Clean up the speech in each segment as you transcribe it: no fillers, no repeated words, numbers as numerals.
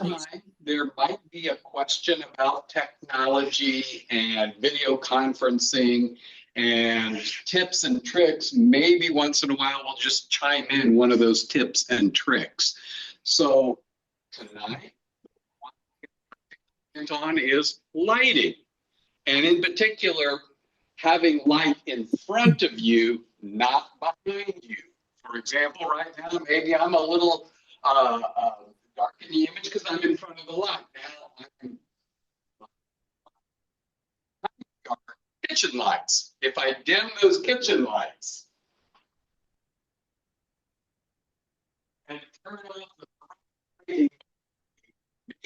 tonight there might be a question about technology and video conferencing and tips and tricks. Maybe once in a while we'll just chime in one of those tips and tricks. So tonight, what on is lighting. And in particular, having light in front of you, not behind you. For example, right now, maybe I'm a little dark in the image because I'm in front of the light. Now I'm dark. Kitchen lights. If I dim those kitchen lights and turn off the lighting,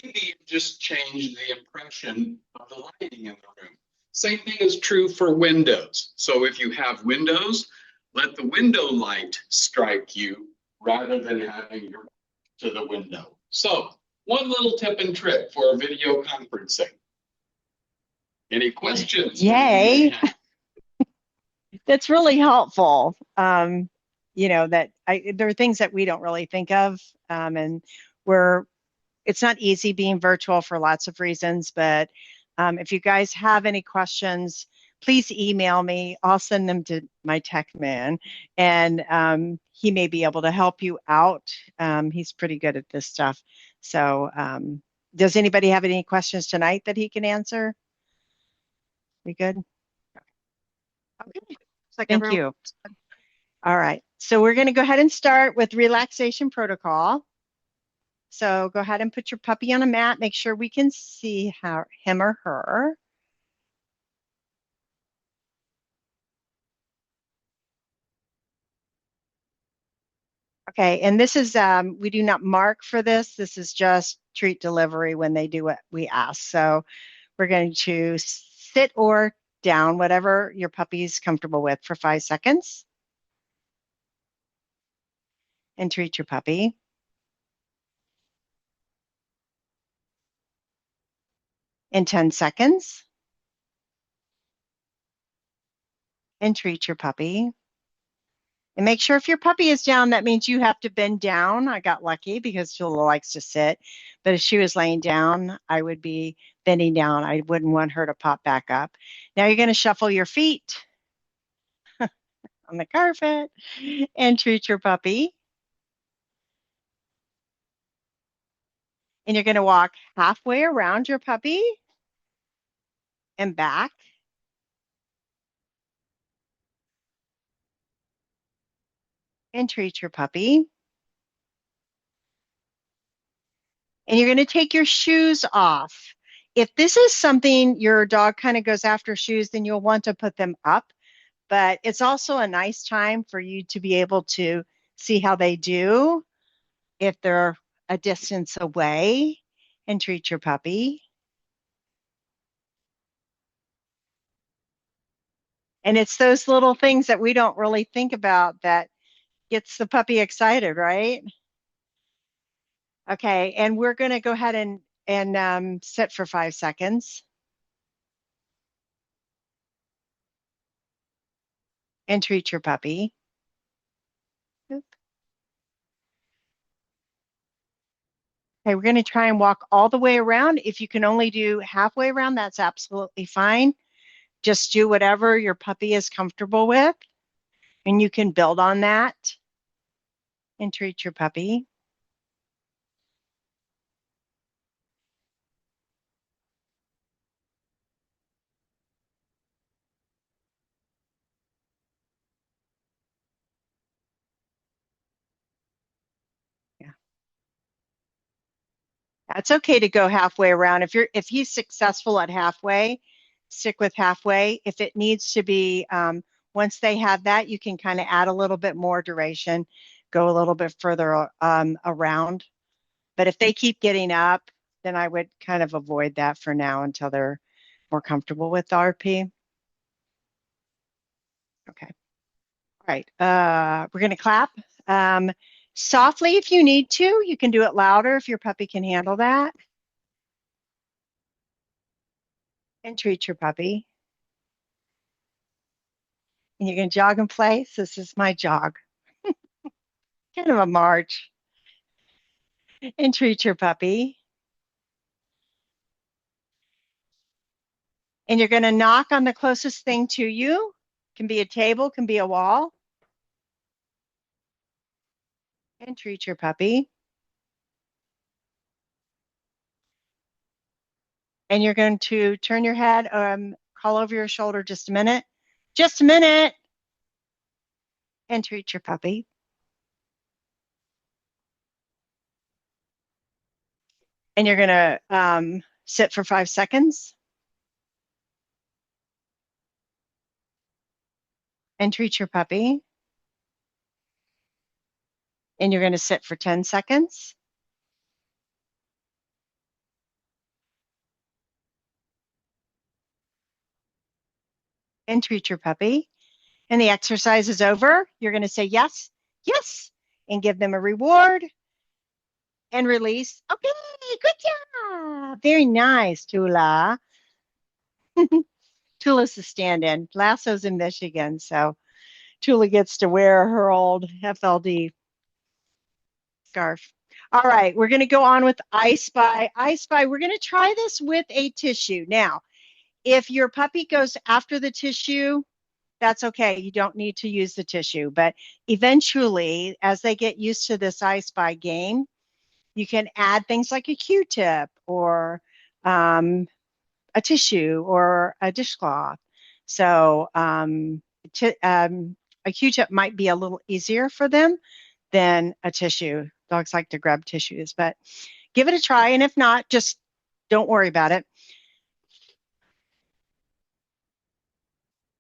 maybe just change the impression of the lighting in the room. Same thing is true for windows. So if you have windows, let the window light strike you rather than having your back to the window. So one little tip and trick for video conferencing. Any questions? Yay. That's really helpful. You know, that there are things that we don't really think of, and it's not easy being virtual for lots of reasons, but if you guys have any questions, please email me. I'll send them to my tech man, and he may be able to help you out. He's pretty good at this stuff. So does anybody have any questions tonight that he can answer? We good? Okay. Thank you. All right. So we're going to go ahead and start with relaxation protocol. So go ahead and put your puppy on a mat. Make sure we can see him or her. Okay, and this is, we do not mark for this. This is just treat delivery when they do what we ask. So we're going to sit or down, whatever your puppy is comfortable with, for 5 seconds. And treat your puppy. In 10 seconds. And treat your puppy. And make sure if your puppy is down, that means you have to bend down. I got lucky because Chula likes to sit. But if she was laying down, I would be bending down. I wouldn't want her to pop back up. Now you're going to shuffle your feet on the carpet and treat your puppy. And you're going to walk halfway around your puppy and back. And treat your puppy. And you're going to take your shoes off. If this is something your dog kind of goes after shoes, then you'll want to put them up. But it's also a nice time for you to be able to see how they do if they're a distance away, and treat your puppy. And it's those little things that we don't really think about that gets the puppy excited, right? Okay, and we're going to go ahead and sit for 5 seconds. And treat your puppy. Oop. Okay, we're going to try and walk all the way around. If you can only do halfway around, that's absolutely fine. Just do whatever your puppy is comfortable with, and you can build on that. And treat your puppy. Yeah. That's okay to go halfway around. If he's successful at halfway, stick with halfway. If it needs to be, once they have that, you can kind of add a little bit more duration, go a little bit further around. But if they keep getting up, then I would kind of avoid that for now until they're more comfortable with RP. Okay. All right. We're going to clap. Softly if you need to. You can do it louder if your puppy can handle that. And treat your puppy. And you're going to jog in place. This is my jog. Kind of a march. And treat your puppy. And you're going to knock on the closest thing to you. Can be a table, can be a wall. And treat your puppy. And you're going to turn your head, call over your shoulder just a minute. Just a minute. And treat your puppy. And you're going to sit for 5 seconds. And treat your puppy. And you're going to sit for 10 seconds. And treat your puppy. And the exercise is over. You're going to say yes, yes, and give them a reward and release. Okay, good job. Very nice, Tula. Tula's the stand-in. Lasso's in Michigan, so Tula gets to wear her old FLD scarf. All right, we're going to go on with I Spy. I Spy, we're going to try this with a tissue. Now, if your puppy goes after the tissue, that's okay. You don't need to use the tissue. But eventually, as they get used to this I Spy game, you can add things like a Q-tip or a tissue or a dishcloth. So a Q-tip might be a little easier for them than a tissue. Dogs like to grab tissues, but give it a try. And if not, just don't worry about it.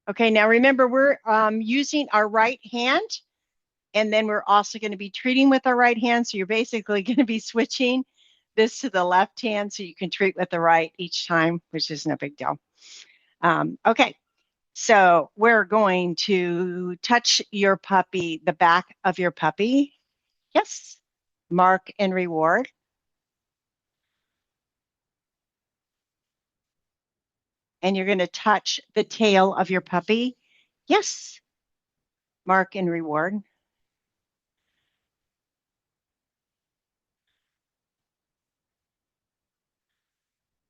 Okay, now remember, we're using our right hand, and then we're also going to be treating with our right hand. So you're basically going to be switching this to the left hand so you can treat with the right each time, which is no big deal. Okay, so we're going to touch your puppy, the back of your puppy. Yes, mark and reward. And you're going to touch the tail of your puppy. Yes, mark and reward.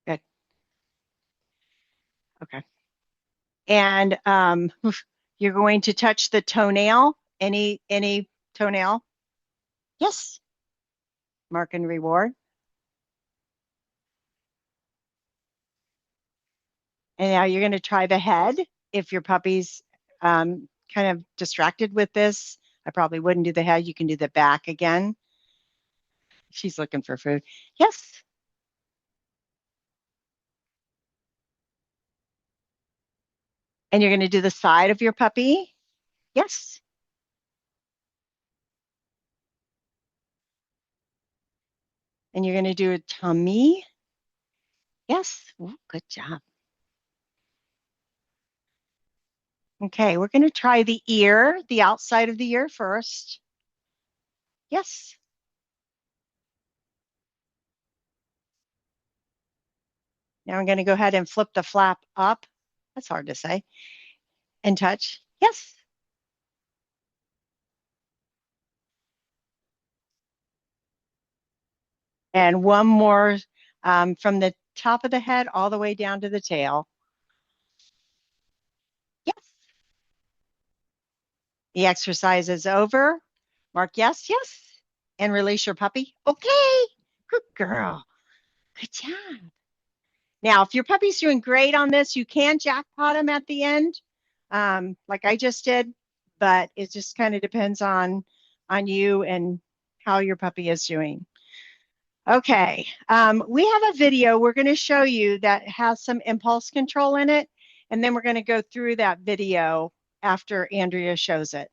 Good. Okay. And you're going to touch the toenail, any toenail. Yes, mark and reward. And now you're going to try the head. If your puppy's kind of distracted with this, I probably wouldn't do the head. You can do the back again. She's looking for food. Yes. And you're going to do the side of your puppy. Yes. And you're going to do a tummy. Yes. Ooh, good job. Okay, we're going to try the ear, the outside of the ear first. Yes. Now I'm going to go ahead and flip the flap up. That's hard to say. And touch. Yes. And one more from the top of the head all the way down to the tail. Yes. The exercise is over. Mark yes, yes. And release your puppy. Okay. Good girl. Good job. Now, if your puppy's doing great on this, you can jackpot him at the end, like I just did, but it just kind of depends on you and how your puppy is doing. Okay, we have a video we're going to show you that has some impulse control in it, and then we're going to go through that video after Andrea shows it.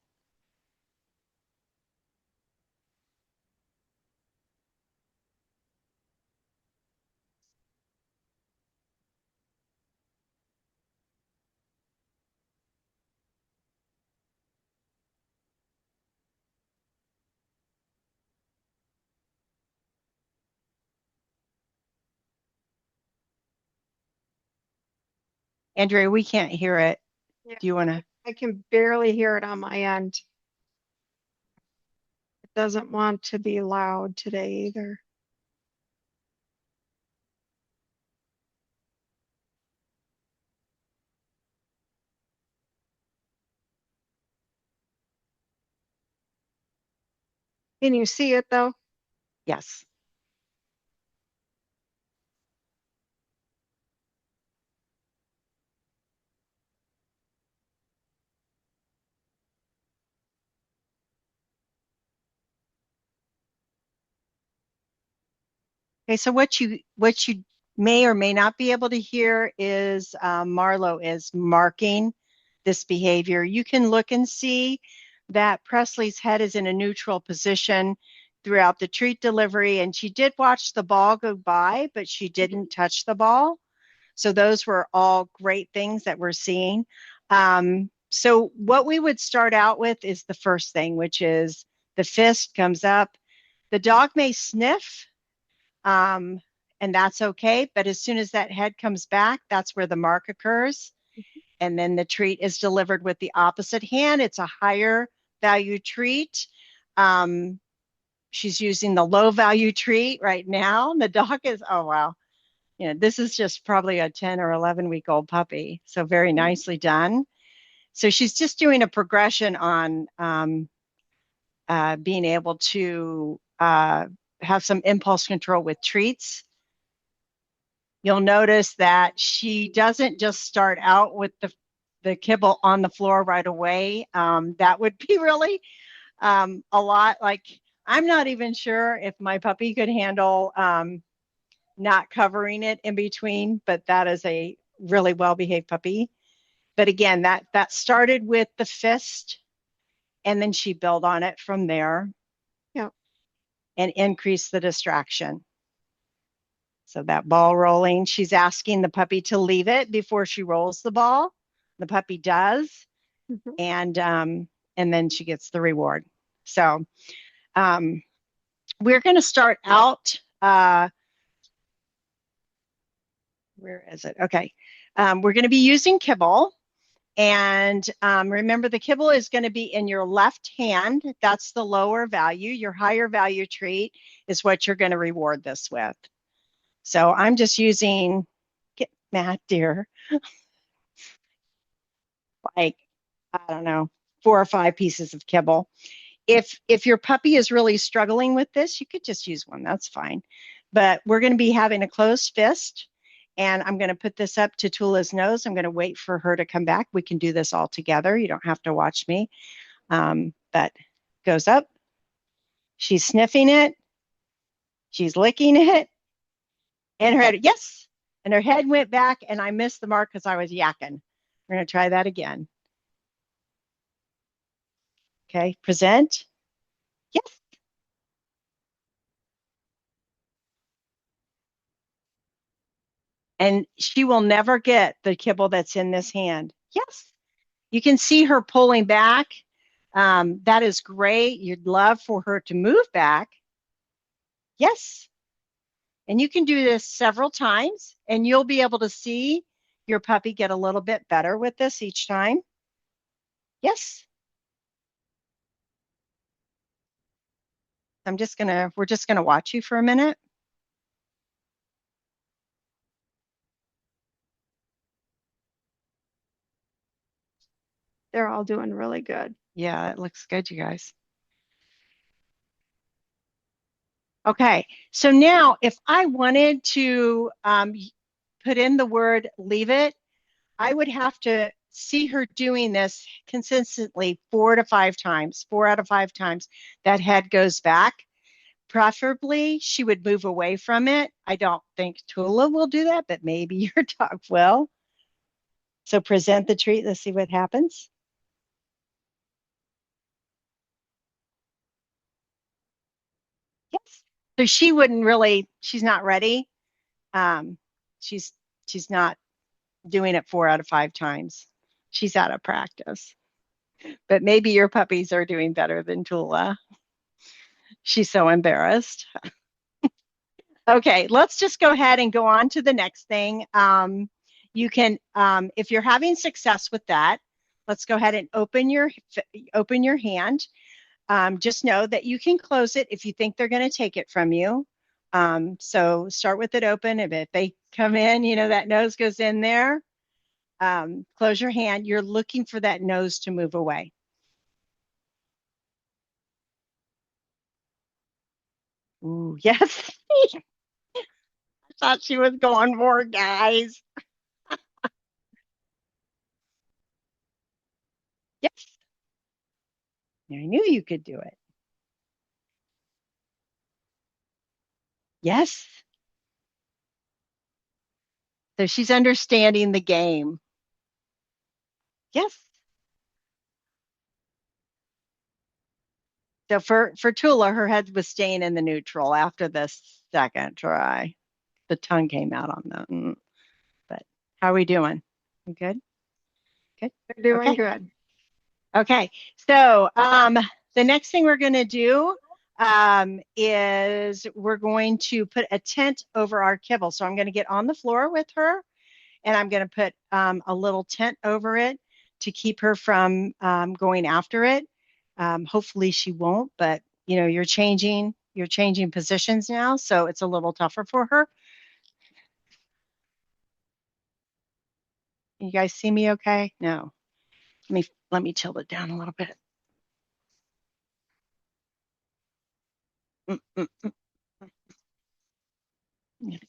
Andrea, we can't hear it. Yeah. Do you want to? I can barely hear it on my end. It doesn't want to be loud today either. Can you see it though? Yes. Okay, so what you may or may not be able to hear is Marlo is marking this behavior. You can look and see that Presley's head is in a neutral position throughout the treat delivery, and she did watch the ball go by, but she didn't touch the ball. So those were all great things that we're seeing. So what we would start out with is the first thing, which is the fist comes up. The dog may sniff, and that's okay. But as soon as that head comes back, that's where the mark occurs. And then the treat is delivered with the opposite hand. It's a higher value treat. She's using the low value treat right now. The dog is, oh, wow. You know, this is just probably a 10 or 11-week-old puppy. So very nicely done. So she's just doing a progression on being able to have some impulse control with treats. You'll notice that she doesn't just start out with the kibble on the floor right away. That would be really a lot. Like, I'm not even sure if my puppy could handle not covering it in between, but that is a really well-behaved puppy. But again, that started with the fist, and then she built on it from there. Yep. And increased the distraction. So that ball rolling, she's asking the puppy to leave it before she rolls the ball. The puppy does, and then she gets the reward. So we're going to start out. Where is it? Okay. We're going to be using kibble. And remember, the kibble is going to be in your left hand. That's the lower value. Your higher value treat is what you're going to reward this with. So I'm just using, get Matt, dear, like, I don't know, 4 or 5 pieces of kibble. If your puppy is really struggling with this, you could just use one. That's fine. But we're going to be having a closed fist. And I'm going to put this up to Tula's nose. I'm going to wait for her to come back. We can do this all together. You don't have to watch me. But goes up. She's sniffing it. She's licking it. And her head, yes. And her head went back, and I missed the mark because I was yakking. We're going to try that again. Okay, present. Yes. And she will never get the kibble that's in this hand. Yes. You can see her pulling back. That is great. You'd love for her to move back. Yes. And you can do this several times, and you'll be able to see your puppy get a little bit better with this each time. Yes. We're just gonna watch you for a minute. They're all doing really good. Yeah, it looks good, you guys. Okay, so now if I wanted to put in the word leave it, I would have to see her doing this consistently 4 to 5 times, 4 out of 5 times. That head goes back. Preferably, she would move away from it. I don't think Tula will do that, but maybe your dog will. So present the treat. Let's see what happens. Yes. So she wouldn't really, she's not ready. She's not doing it 4 out of 5 times. She's out of practice. But maybe your puppies are doing better than Tula. She's so embarrassed. Okay, let's just go ahead and go on to the next thing. You can, if you're having success with that, let's go ahead and open your hand. Just know that you can close it if you think they're going to take it from you. So start with it open. If they come in, you know, that nose goes in there. Close your hand. You're looking for that nose to move away. Ooh, yes. I thought she was going more, guys. Yes. I knew you could do it. Yes. So she's understanding the game. Yes. So for Tula, her head was staying in the neutral after the second try. The tongue came out on that. But how are we doing? We good? Good. They're doing Okay. good. Okay. So the next thing we're going to do is we're going to put a tent over our kibble. So I'm going to get on the floor with her, and I'm going to put a little tent over it to keep her from going after it. Hopefully she won't, but you know, you're changing positions now, so it's a little tougher for her. You guys see me okay? No. Let me tilt it down a little bit. I'm gonna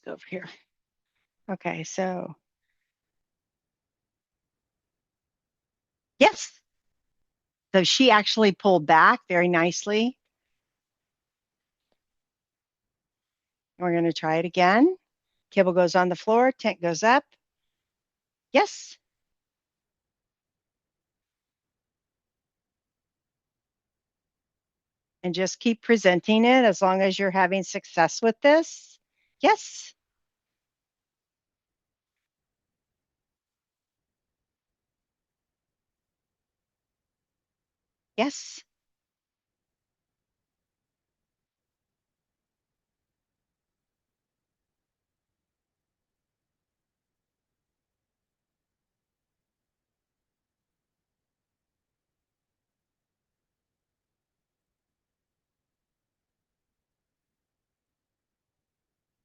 go over here. Okay, so yes. So she actually pulled back very nicely. We're going to try it again. Kibble goes on the floor, tent goes up. Yes. And just keep presenting it as long as you're having success with this. Yes. Yes.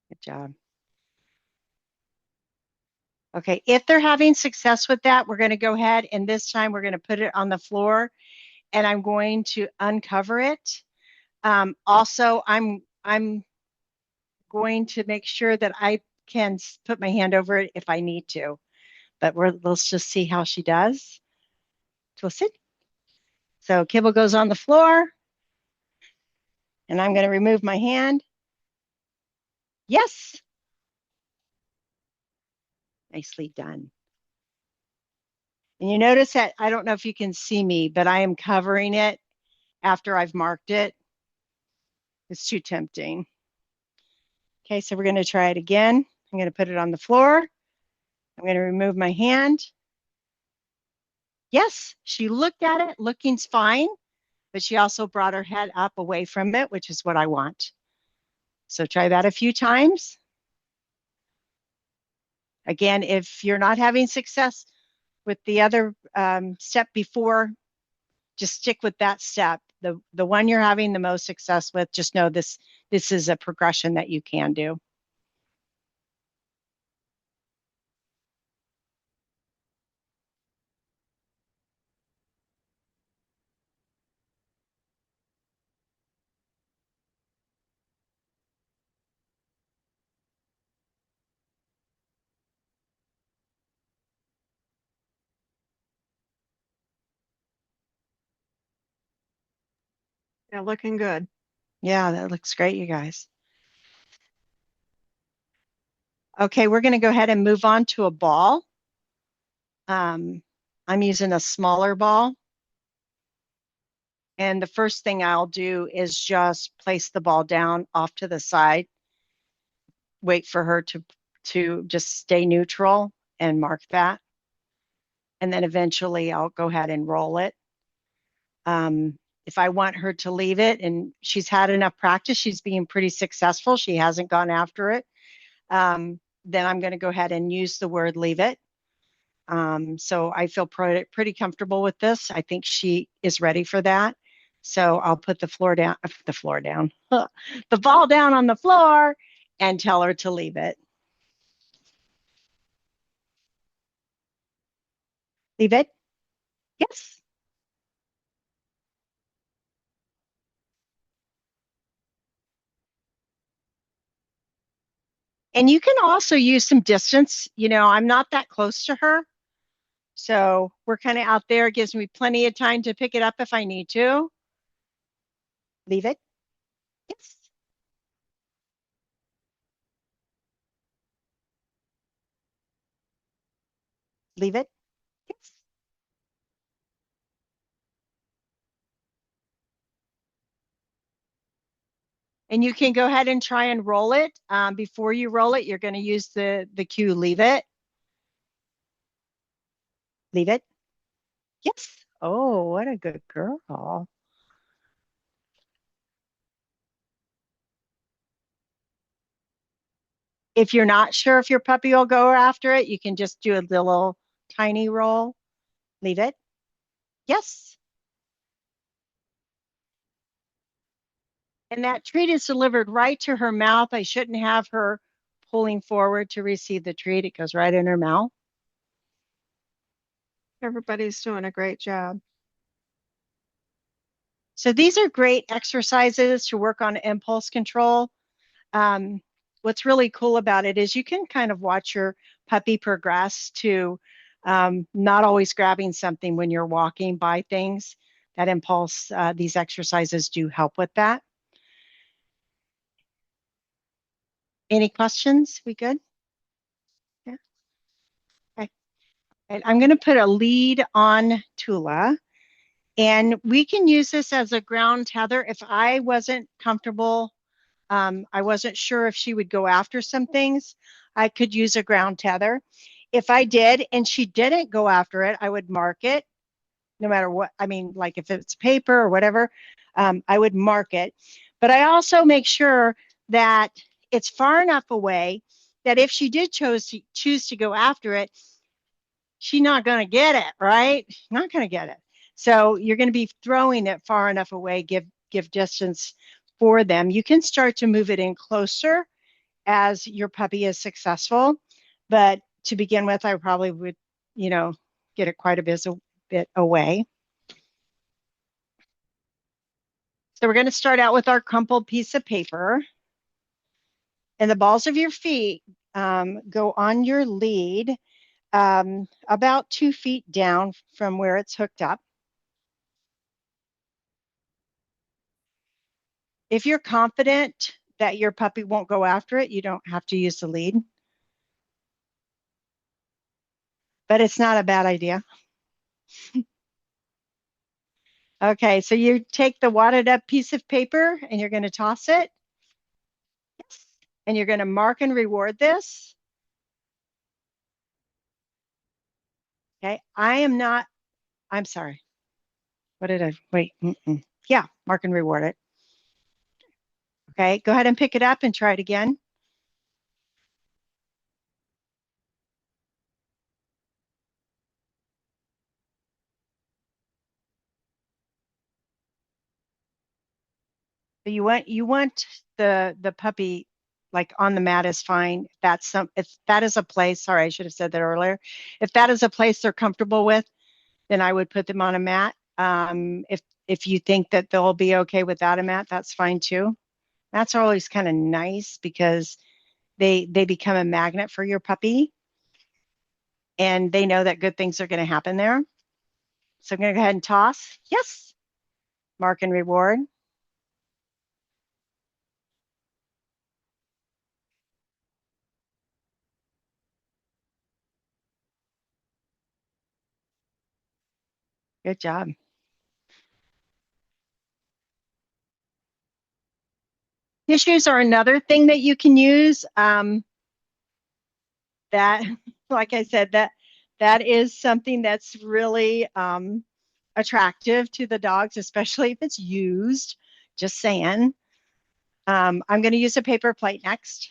Good job. Okay, if they're having success with that, we're going to go ahead and this time we're going to put it on the floor and I'm going to uncover it. Also, I'm going to make sure that I can put my hand over it if I need to, but let's just see how she does. Twist it. So kibble goes on the floor and I'm going to remove my hand. Yes. Nicely done. And you notice that I don't know if you can see me, but I am covering it after I've marked it. It's too tempting. Okay, so we're going to try it again. I'm going to put it on the floor. I'm going to remove my hand. Yes, she looked at it, looking's fine, but she also brought her head up away from it, which is what I want. So try that a few times. Again, if you're not having success with the other step before, just stick with that step. The one you're having the most success with, just know this is a progression that you can do. Yeah, looking good. Yeah, that looks great, you guys. Okay, we're going to go ahead and move on to a ball. I'm using a smaller ball. And the first thing I'll do is just place the ball down off to the side, wait for her to just stay neutral and mark that. And then eventually I'll go ahead and roll it. If I want her to leave it and she's had enough practice, she's being pretty successful, she hasn't gone after it, then I'm going to go ahead and use the word leave it. So I feel pretty comfortable with this. I think she is ready for that. So I'll put the ball down, the ball down on the floor and tell her to leave it. Leave it? Yes. And you can also use some distance. I'm not that close to her. So we're kind of out there. It gives me plenty of time to pick it up if I need to. Leave it. Yes. Leave it. Yes. And you can go ahead and try and roll it. Before you roll it, you're going to use the cue, leave it. Leave it. Yes. Oh, what a good girl. If you're not sure if your puppy will go after it, you can just do a little tiny roll. Leave it. Yes. And that treat is delivered right to her mouth. I shouldn't have her pulling forward to receive the treat. It goes right in her mouth. Everybody's doing a great job. So these are great exercises to work on impulse control. What's really cool about it is you can kind of watch your puppy progress to not always grabbing something when you're walking by things. That impulse, these exercises do help with that. Any questions? We good? Yeah. Okay. And I'm going to put a lead on Tula. And we can use this as a ground tether. If I wasn't comfortable, I wasn't sure if she would go after some things, I could use a ground tether. If I did and she didn't go after it, I would mark it no matter what. I mean, like if it's paper or whatever, I would mark it. But I also make sure that it's far enough away that if she did choose to go after it, she's not going to get it, right? Not going to get it. So you're going to be throwing it far enough away, give distance for them. You can start to move it in closer as your puppy is successful. But to begin with, I probably would, get it quite a bit away. So we're going to start out with our crumpled piece of paper. And the balls of your feet go on your lead about 2 feet down from where it's hooked up. If you're confident that your puppy won't go after it, you don't have to use the lead. But it's not a bad idea. Okay, so you take the wadded up piece of paper and you're going to toss it. Yes. And you're going to mark and reward this. Okay, I'm sorry. What did I, wait. Yeah, mark and reward it. Okay, go ahead and pick it up and try it again. So you want the puppy like on the mat is fine. If that is a place, sorry, I should have said that earlier. If that is a place they're comfortable with, then I would put them on a mat. If you think that they'll be okay without a mat, that's fine too. Mats are always kind of nice because they become a magnet for your puppy, and they know that good things are going to happen there. So I'm going to go ahead and toss. Yes. Mark and reward. Good job. Tissues are another thing that you can use. That, like I said, that is something that's really attractive to the dogs, especially if it's used. Just saying. I'm going to use a paper plate next.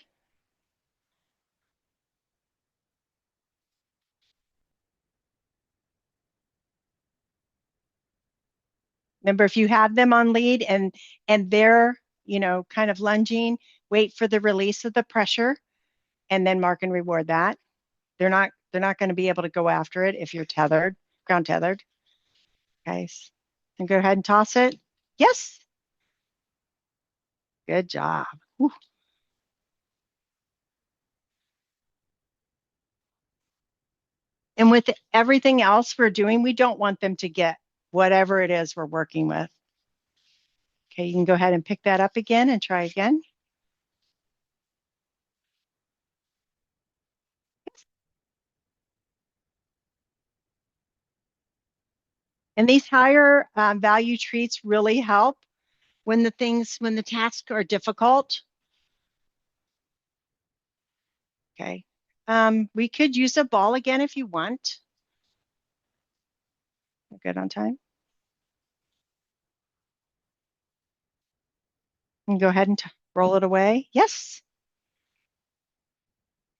Remember, if you have them on lead and they're, kind of lunging, wait for the release of the pressure and then mark and reward that. They're not going to be able to go after it if you're tethered, ground tethered. Okay. And go ahead and toss it. Yes. Good job. Whew. And with everything else we're doing, we don't want them to get whatever it is we're working with. Okay, you can go ahead and pick that up again and try again. And these higher value treats really help when the tasks are difficult. Okay. We could use a ball again if you want. We're good on time. And go ahead and roll it away. Yes.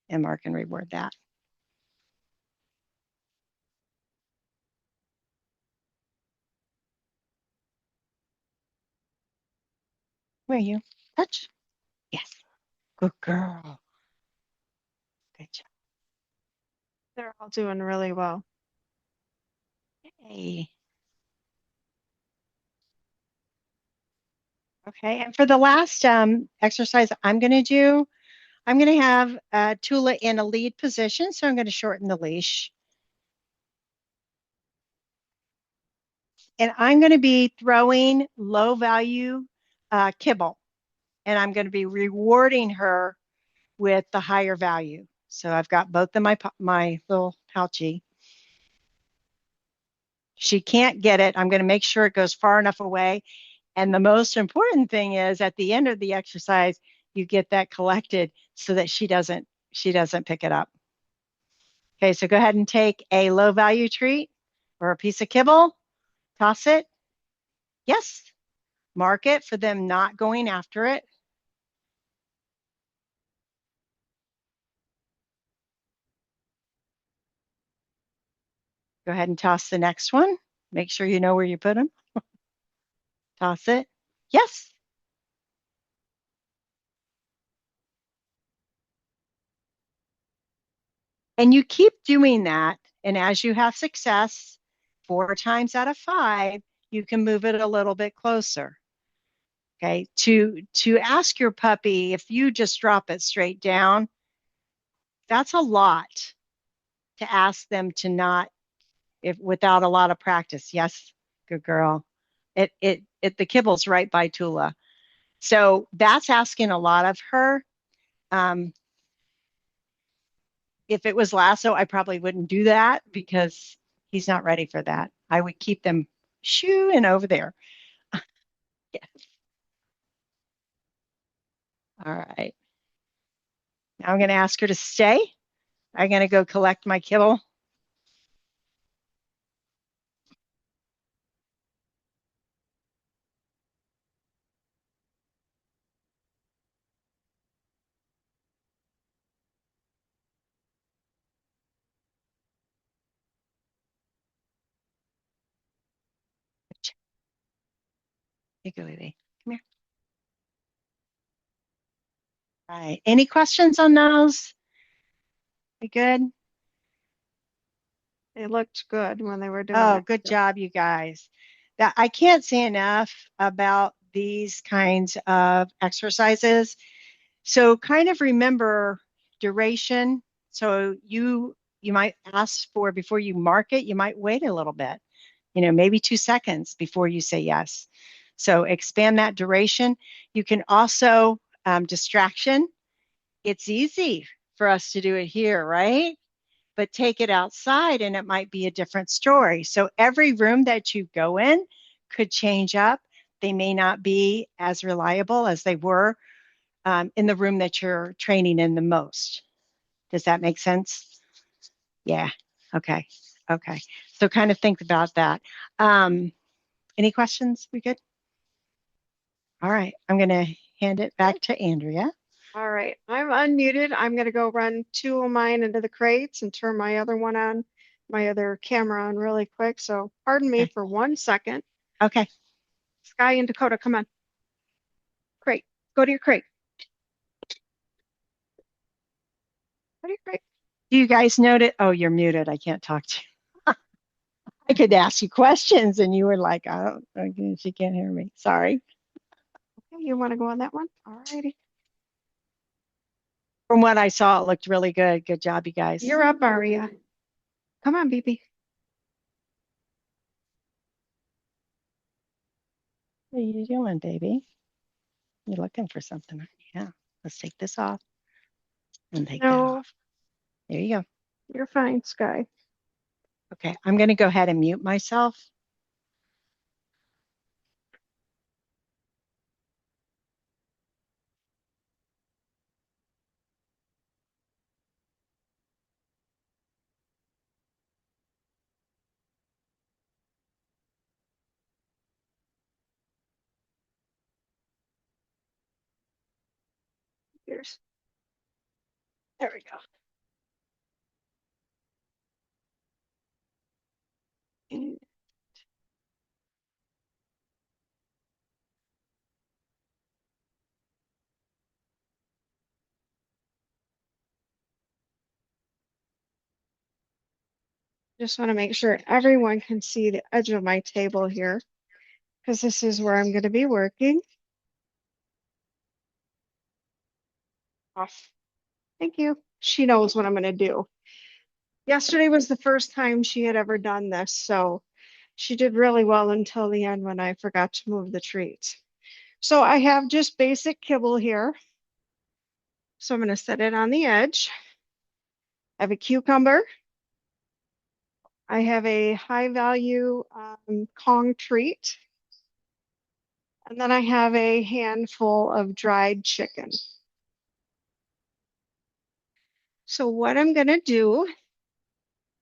And mark and reward that. Where are you? Touch. Yes. Good girl. Good job. They're all doing really well. Yay. Okay, and for the last exercise I'm going to do, I'm going to have Tula in a lead position, so I'm going to shorten the leash. And I'm going to be throwing low value kibble, and I'm going to be rewarding her with the higher value. So I've got both of my little pouchy. She can't get it. I'm going to make sure it goes far enough away. And the most important thing is at the end of the exercise, you get that collected so that she doesn't pick it up. Okay, so go ahead and take a low value treat or a piece of kibble, toss it. Yes, mark it for them not going after it. Go ahead and toss the next one. Make sure you know where you put them. Toss it. Yes. And you keep doing that. And as you have success, 4 times out of 5, you can move it a little bit closer. Okay. To ask your puppy, if you just drop it straight down, that's a lot to ask them to not, if without a lot of practice. Yes, good girl. The kibble's right by Tula. So that's asking a lot of her. If it was Lasso, I probably wouldn't do that because he's not ready for that. I would keep them shooing over there. Yeah. All right. Now I'm going to ask her to stay. I'm going to go collect my kibble. Hey, go away. Come here. All right. Any questions on those? We good? They looked good when they were doing Oh, it. good job, you guys. That I can't say enough about these kinds of exercises. So kind of remember duration. So you might ask for before you mark it, you might wait a little bit, maybe 2 seconds before you say yes. So expand that duration. You can also distraction. It's easy for us to do it here, right? But take it outside and it might be a different story. So every room that you go in could change up. They may not be as reliable as they were in the room that you're training in the most. Does that make sense? Yeah. Okay. Okay. So kind of think about that. Any questions? We good? All right. I'm going to hand it back to Andrea. All right, I'm unmuted. I'm going to go run 2 of mine into the crates and turn my other one on, my other camera on really quick. So pardon me for 1 second. Okay. Sky and Dakota, come on. Crate, go to your crate. Go to your crate. Do you guys notice? Oh, you're muted. I can't talk to you. I could ask you questions and you were like, oh, okay, she can't hear me. Sorry. Okay, you want to go on that one? All righty. From what I saw, it looked really good. Good job, you guys. You're up, Aria. Come on, BB. What are you doing, baby? You're looking for something. Yeah. Let's take this off and take that No, off. There you go. you're fine, Sky. Okay. I'm going to go ahead and mute myself. Here's, there we go. And just want to make sure everyone can see the edge of my table here, because this is where I'm going to be working. Off. Thank you. She knows what I'm going to do. Yesterday was the first time she had ever done this, so she did really well until the end when I forgot to move the treats. So I have just basic kibble here. So I'm going to set it on the edge. I have a cucumber. I have a high value Kong treat. And then I have a handful of dried chicken. So what I'm going to do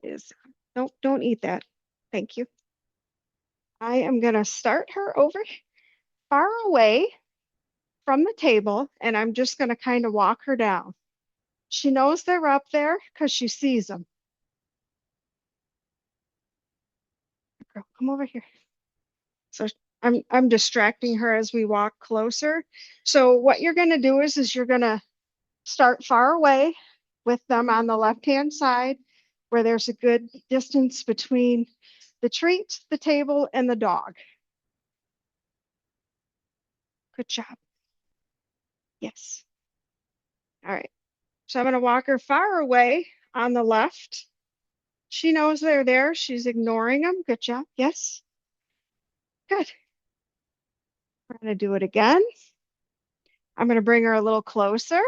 is, nope, don't eat that. Thank you. I am going to start her over far away from the table, and I'm just going to kind of walk her down. She knows they're up there because she sees them. Girl, come over here. So I'm distracting her as we walk closer. So what you're going to do is you're going to start far away with them on the left-hand side where there's a good distance between the treat, the table, and the dog. Good job. Yes. All right. So I'm going to walk her far away on the left. She knows they're there. She's ignoring them. Good job. Yes. Good. We're going to do it again. I'm going to bring her a little closer.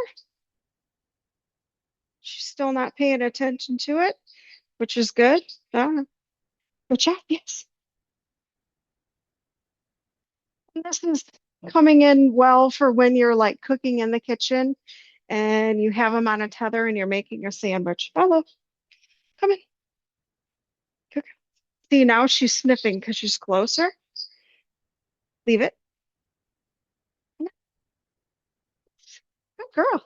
She's still not paying attention to it, which is good. Good job. Yes. And this is coming in well for when you're like cooking in the kitchen and you have them on a tether and you're making a sandwich. Hello. Come in. Cook. See, now she's sniffing because she's closer. Leave it. Good girl.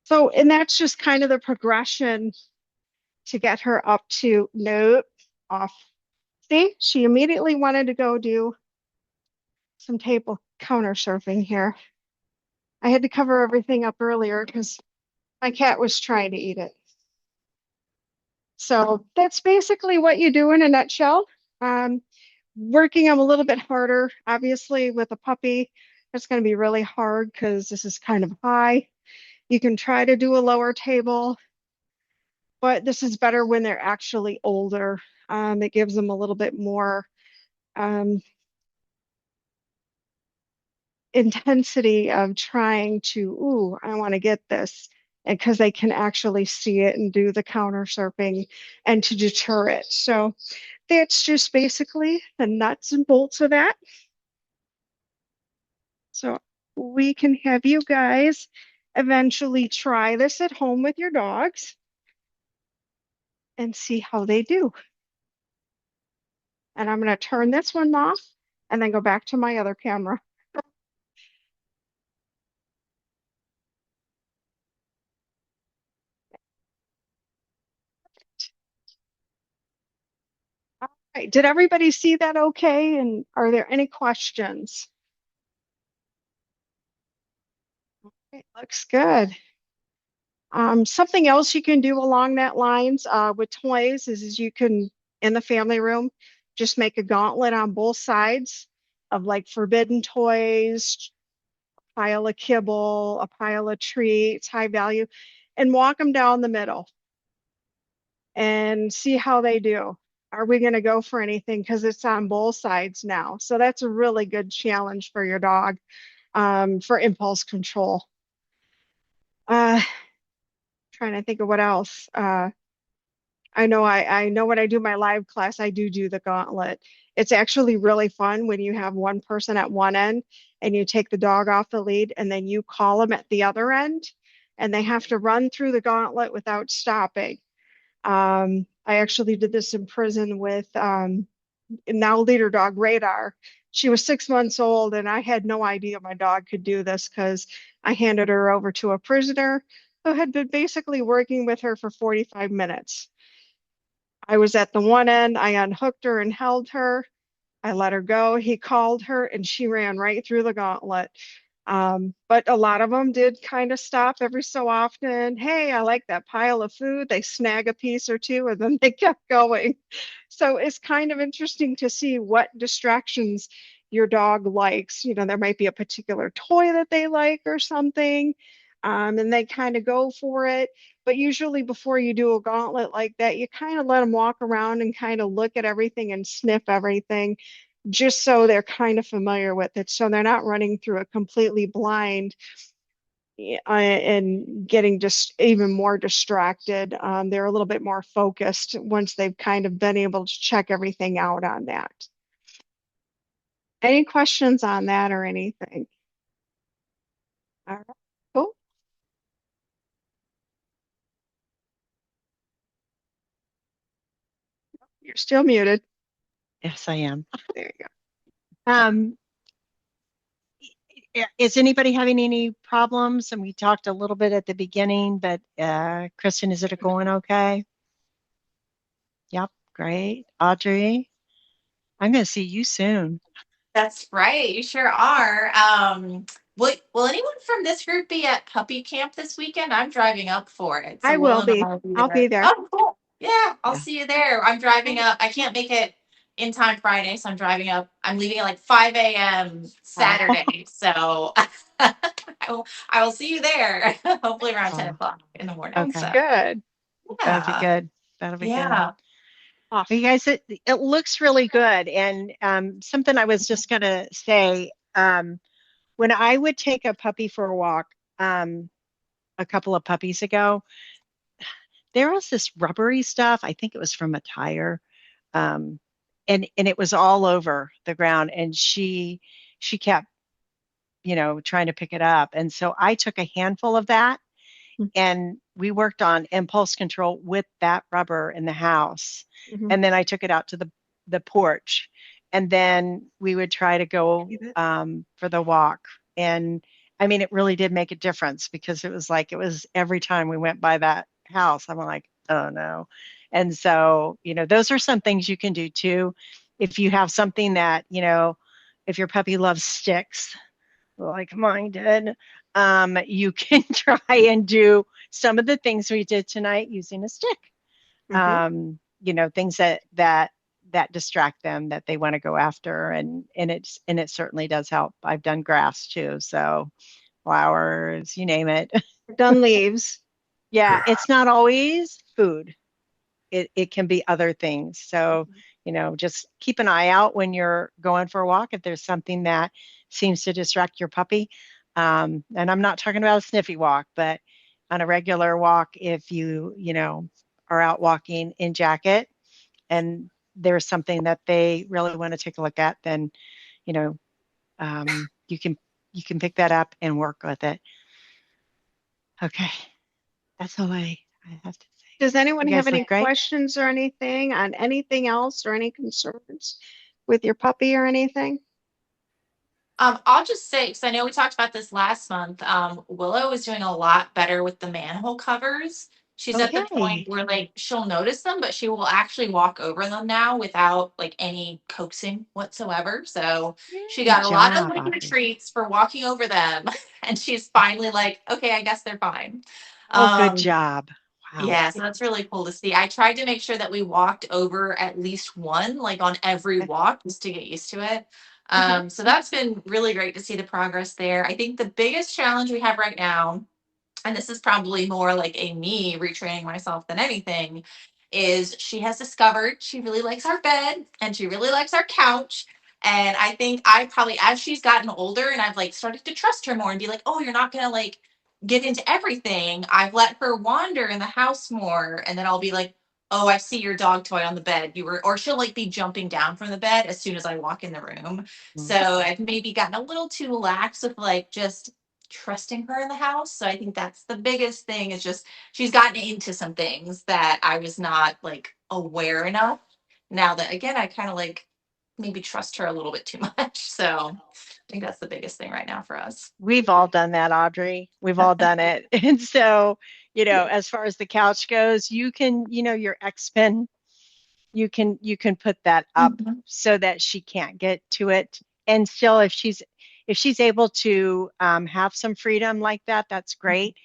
So, and that's just kind of the progression to get her up to nope, off. See, she immediately wanted to go do some table counter surfing here. I had to cover everything up earlier because my cat was trying to eat it. So that's basically what you do in a nutshell. Working them a little bit harder, obviously, with a puppy. It's going to be really hard because this is kind of high. You can try to do a lower table, but this is better when they're actually older. It gives them a little bit more intensity of trying to, ooh, I want to get this, and because they can actually see it and do the counter surfing and to deter it. So that's just basically the nuts and bolts of that. So we can have you guys eventually try this at home with your dogs and see how they do. And I'm going to turn this one off and then go back to my other camera. All right. Did everybody see that okay? And are there any questions? It looks good. Something else you can do along that lines with toys is you can, in the family room, just make a gauntlet on both sides of like forbidden toys, pile of kibble, a pile of treats, high value, and walk them down the middle. and see how they do. Are we going to go for anything? Because it's on both sides now. So that's a really good challenge for your dog, for impulse control. Uh, Trying to think of what else. I know when I do my live class, I do the gauntlet. It's actually really fun when you have one person at one end and you take the dog off the lead and then you call them at the other end and they have to run through the gauntlet without stopping. I actually did this in prison with now leader dog Radar. She was 6 months old and I had no idea my dog could do this because I handed her over to a prisoner who had been basically working with her for 45 minutes. I was at the one end. I unhooked her and held her. I let her go. He called her and she ran right through the gauntlet. But a lot of them did kind of stop every so often. Hey, I like that pile of food. They snag a piece or two and then they kept going. So it's kind of interesting to see what distractions your dog likes. You know, there might be a particular toy that they like or something, and they kind of go for it. But usually, before you do a gauntlet like that, you kind of let them walk around and kind of look at everything and sniff everything just so they're kind of familiar with it. So they're not running through it completely blind and getting just even more distracted. They're a little bit more focused once they've kind of been able to check everything out on that. Any questions on that or anything? All right, cool. You're still muted. Yes, I am. There you go. Um, is anybody having any problems? And we talked a little bit at the beginning, but Kristen, is it going okay? Yep, great. Audrey, I'm going to see you soon. That's right. You sure are. Will anyone from this group be at puppy camp this weekend? I'm driving up for it. So I will be. I'll be I'll be there. there. Oh, cool. Yeah, I'll Yeah. see you there. I'm driving up. I can't make it in time Friday, so I'm driving up. I'm leaving at like 5 a.m. Saturday. So I will see you there. Hopefully around 10 o'clock in the morning. Sounds Okay. So good. That'll be yeah. good. That'll be good. Yeah. Awesome. Well, you guys, it looks really good. And something I was just going to say, when I would take a puppy for a walk, a couple of puppies ago, there was this rubbery stuff. I think it was from a tire. Um, and it was all over the ground. And she kept, trying to pick it up. And so I took a handful of that and we worked on impulse control with that rubber in the house. Mhm. And then I took it out to the porch. And then we would try to go for the walk. And I mean, it really did make a difference because it was every time we went by that house, I'm like, oh no. And so, those are some things you can do too. If you have something that, if your puppy loves sticks, like mine did, you can try and do some of the things we did tonight using a stick. Mhm. Things that distract them that they want to go after, and it certainly does help. I've done grass too, so flowers, you name it. Done leaves. Yeah, it's not always food. It can be other things. So, just keep an eye out when you're going for a walk if there's something that seems to distract your puppy. And I'm not talking about a sniffy walk, but on a regular walk, if you are out walking in jacket and there's something that they really want to take a look at, then, you know, you can pick that up and work with it. Okay, that's all I have to say. Does anyone You have guys any look great. questions or anything on anything else or any concerns with your puppy or anything? I'll just say, because I know we talked about this last month, Willow is doing a lot better with the manhole covers. She's at the Okay. point where like she'll notice them, but she will actually walk over them now without like any coaxing whatsoever. So she Good got a lot of job, liquid Audrey. treats for walking over them, and she's finally like, okay, I guess they're fine. Oh, good Um, job. Wow. yeah, so that's really cool to see. I tried to make sure that we walked over at least one, like on every walk, just to get used to it. So that's been really great to see the progress there. I think the biggest challenge we have right now, and this is probably more like a me retraining myself than anything, is she has discovered she really likes our bed and she really likes our couch. And I think I probably, as she's gotten older and I've like started to trust her more and be like, oh, you're not gonna like get into everything. I've let her wander in the house more, and then I'll be like, oh, I see your dog toy on the bed. You were, or she'll like be jumping down from the bed as soon as I walk in the room. So I've maybe gotten a little too lax with like just trusting her in the house. So I think that's the biggest thing, is just she's gotten into some things that I was not like aware enough. Now that again, I kind of like maybe trust her a little bit too much. So I think that's the biggest thing right now for us. We've all done that, Audrey. We've all done it. And so, as far as the couch goes, you can, your X-Pen, you can put that up Mhm. so that she can't get to it. And still, if she's able to have some freedom like that, that's great.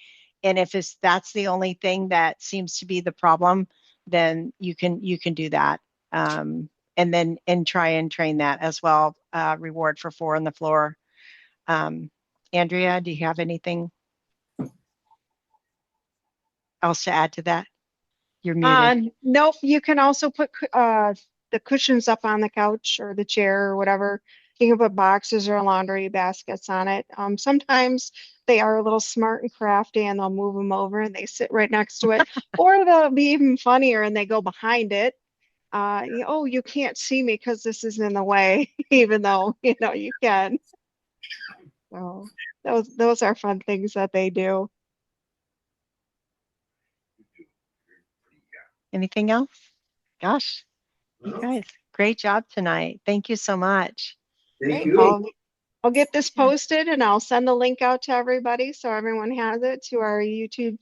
And if that's the only thing that seems to be the problem, then you can do that. And try and train that as well. Reward for 4 on the floor. Andrea, do you have anything else to add to that? You're muted. Nope, you can also put the cushions up on the couch or the chair or whatever. You can put boxes or laundry baskets on it. Sometimes they are a little smart and crafty and they'll move them over and they sit right next to it. Or they'll be even funnier and they go behind it. Oh, you can't see me because this is in the way, even though you can. So those are fun things that they do. Anything else? Gosh, you guys, great job tonight. Thank you so much. Thank Great. you. I'll get this posted and I'll send the link out to everybody so everyone has it, to our YouTube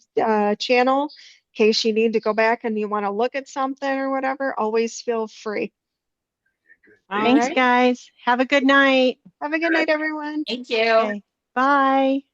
channel. In case you need to go back and you want to look at something or whatever, always feel free. All Thanks, right. guys. Have a good night. Have a good night, everyone. Thank you. Okay. Bye.